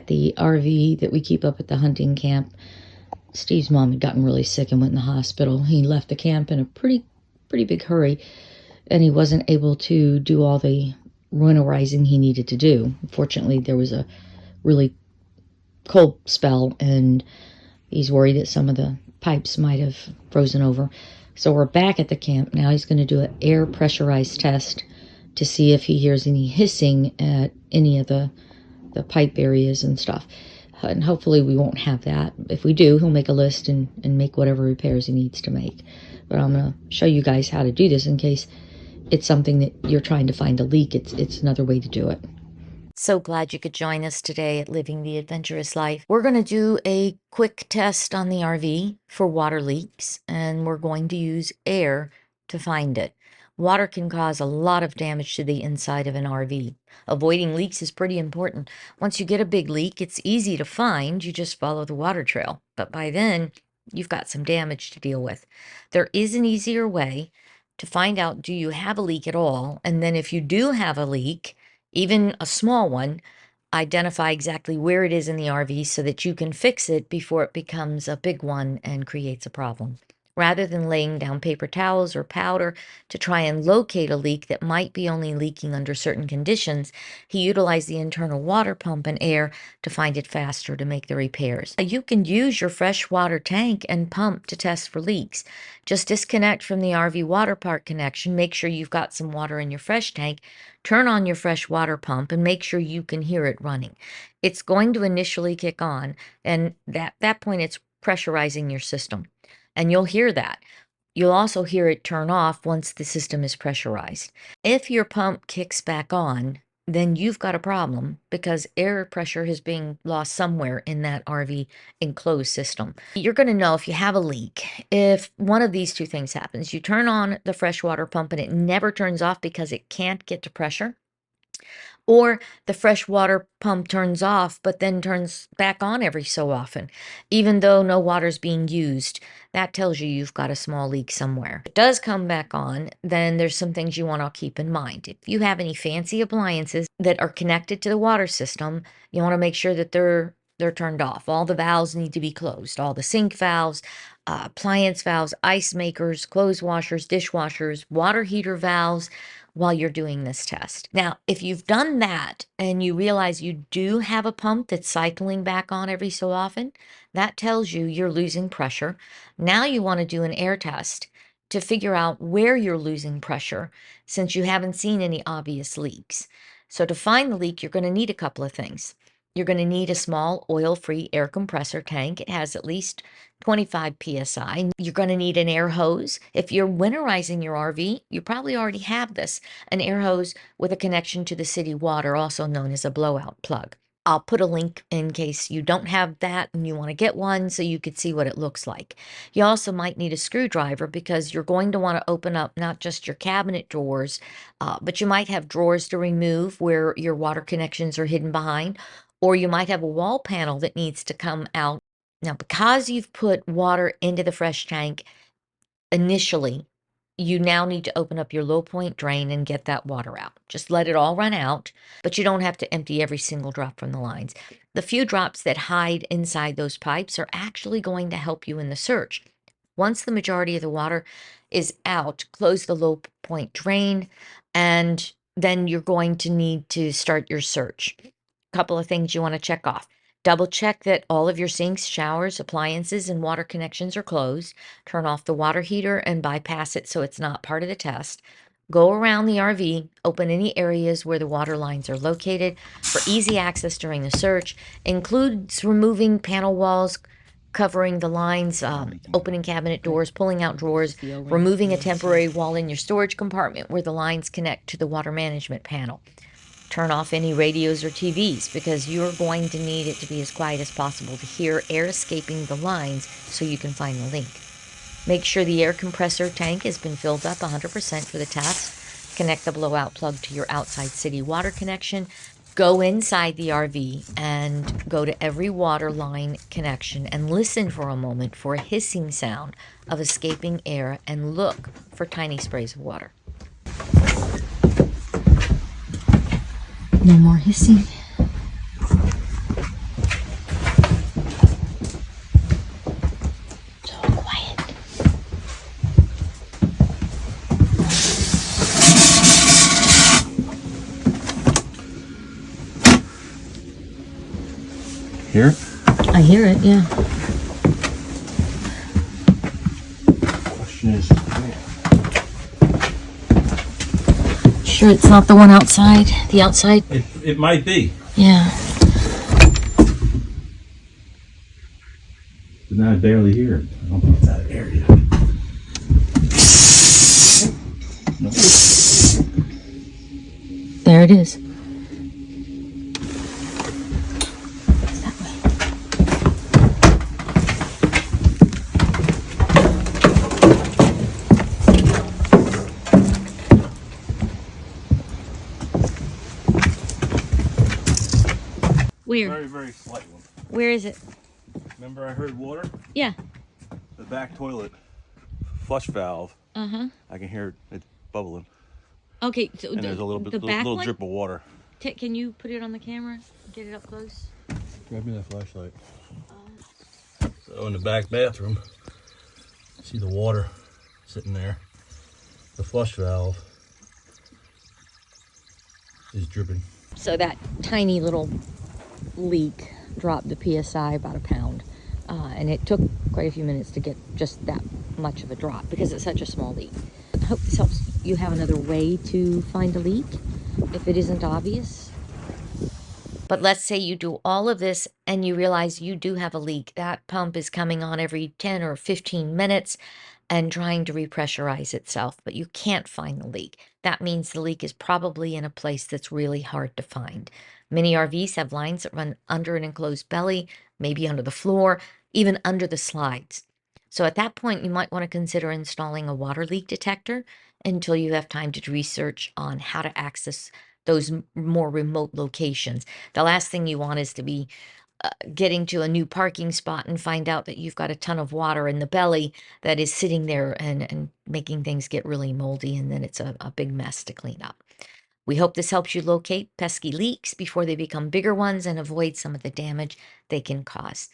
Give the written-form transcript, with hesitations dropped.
at the RV that we keep up at the hunting camp. Steve's mom had gotten really sick and went in the hospital. He left the camp in a pretty big hurry, and he wasn't able to do all the winterizing he needed to do. Fortunately, there was a really cold spell, and he's worried that some of the pipes might have frozen over. So we're back at the camp now. He's going to do an air pressurized test to see if he hears any hissing at any of the pipe areas and stuff. And hopefully we won't have that. If we do, he'll make a list and make whatever repairs he needs to make. But I'm going to show you guys how to do this in case it's something that you're trying to find a leak. It's another way to do it. So glad you could join us today at Living the Adventurous Life. We're going to do a quick test on the RV for water leaks, and we're going to use air to find it. Water can cause a lot of damage to the inside of an RV. Avoiding leaks is pretty important. Once you get a big leak, it's easy to find. You just follow the water trail. But by then, you've got some damage to deal with. There is an easier way to find out, do you have a leak at all? And then if you do have a leak, even a small one, identify exactly where it is in the RV so that you can fix it before it becomes a big one and creates a problem. Rather than laying down paper towels or powder to try and locate a leak that might be only leaking under certain conditions, he utilized the internal water pump and air to find it faster to make the repairs. You can use your freshwater tank and pump to test for leaks. Just disconnect from the RV water park connection, make sure you've got some water in your fresh tank, turn on your fresh water pump, and make sure you can hear it running. It's going to initially kick on, and at that point it's pressurizing your system. And you'll hear that. You'll also hear it turn off once the system is pressurized. If your pump kicks back on, then you've got a problem because air pressure is being lost somewhere in that RV enclosed system. You're going to know if you have a leak if one of these two things happens. You turn on the freshwater pump and it never turns off because it can't get to pressure. Or the fresh water pump turns off, but then turns back on every so often, even though no water's being used. That tells you you've got a small leak somewhere. If it does come back on, then there's some things you want to keep in mind. If you have any fancy appliances that are connected to the water system, you want to make sure that they're turned off. All the valves need to be closed. All the sink valves, appliance valves, ice makers, clothes washers, dishwashers, water heater valves, while you're doing this test. Now, if you've done that and you realize you do have a pump that's cycling back on every so often, that tells you you're losing pressure. Now you want to do an air test to figure out where you're losing pressure since you haven't seen any obvious leaks. So to find the leak, you're going to need a couple of things. You're going to need a small oil-free air compressor tank. It has at least 25 PSI. You're going to need an air hose. If you're winterizing your RV, you probably already have this, an air hose with a connection to the city water, also known as a blowout plug. I'll put a link in case you don't have that and you want to get one so you could see what it looks like. You also might need a screwdriver because you're going to want to open up not just your cabinet drawers, but you might have drawers to remove where your water connections are hidden behind, or you might have a wall panel that needs to come out. Now, because you've put water into the fresh tank initially, you now need to open up your low point drain and get that water out. Just let it all run out, but you don't have to empty every single drop from the lines. The few drops that hide inside those pipes are actually going to help you in the search. Once the majority of the water is out, close the low point drain, and then you're going to need to start your search. A couple of things you want to check off. Double check that all of your sinks, showers, appliances, and water connections are closed. Turn off the water heater and bypass it so it's not part of the test. Go around the RV, open any areas where the water lines are located for easy access during the search. Includes removing panel walls, covering the lines, opening cabinet doors, pulling out drawers, removing a temporary wall in your storage compartment where the lines connect to the water management panel. Turn off any radios or TVs because you're going to need it to be as quiet as possible to hear air escaping the lines so you can find the leak. Make sure the air compressor tank has been filled up 100% for the test. Connect the blowout plug to your outside city water connection. Go inside the RV and go to every water line connection and listen for a moment for a hissing sound of escaping air and look for tiny sprays of water. No more hissing. Hear it? I hear it, yeah. Question is, Sure it's not the one outside? The outside? it might be. Yeah. But now I barely hear it. I don't think it's out of area. There it is. Where? Very, very slight one. Where is it? Remember I heard water? Yeah. The back toilet flush valve. Uh-huh. I can hear it bubbling. Okay, so And there's a little bit, the back little one? drip of water. Can you put it on the camera? Get it up close? Grab me that flashlight. So in the back bathroom, see the water sitting there. The flush valve is dripping. So that tiny little leak dropped the PSI about 1 pound. And it took quite a few minutes to get just that much of a drop because it's such a small leak. I hope this helps you have another way to find a leak if it isn't obvious. But let's say you do all of this and you realize you do have a leak. That pump is coming on every 10 or 15 minutes and trying to repressurize itself, but you can't find the leak. That means the leak is probably in a place that's really hard to find. Many RVs have lines that run under an enclosed belly, maybe under the floor, even under the slides. So at that point, you might want to consider installing a water leak detector until you have time to do research on how to access those more remote locations. The last thing you want is to be getting to a new parking spot and find out that you've got a ton of water in the belly that is sitting there and making things get really moldy, and then it's a big mess to clean up. We hope this helps you locate pesky leaks before they become bigger ones and avoid some of the damage they can cause.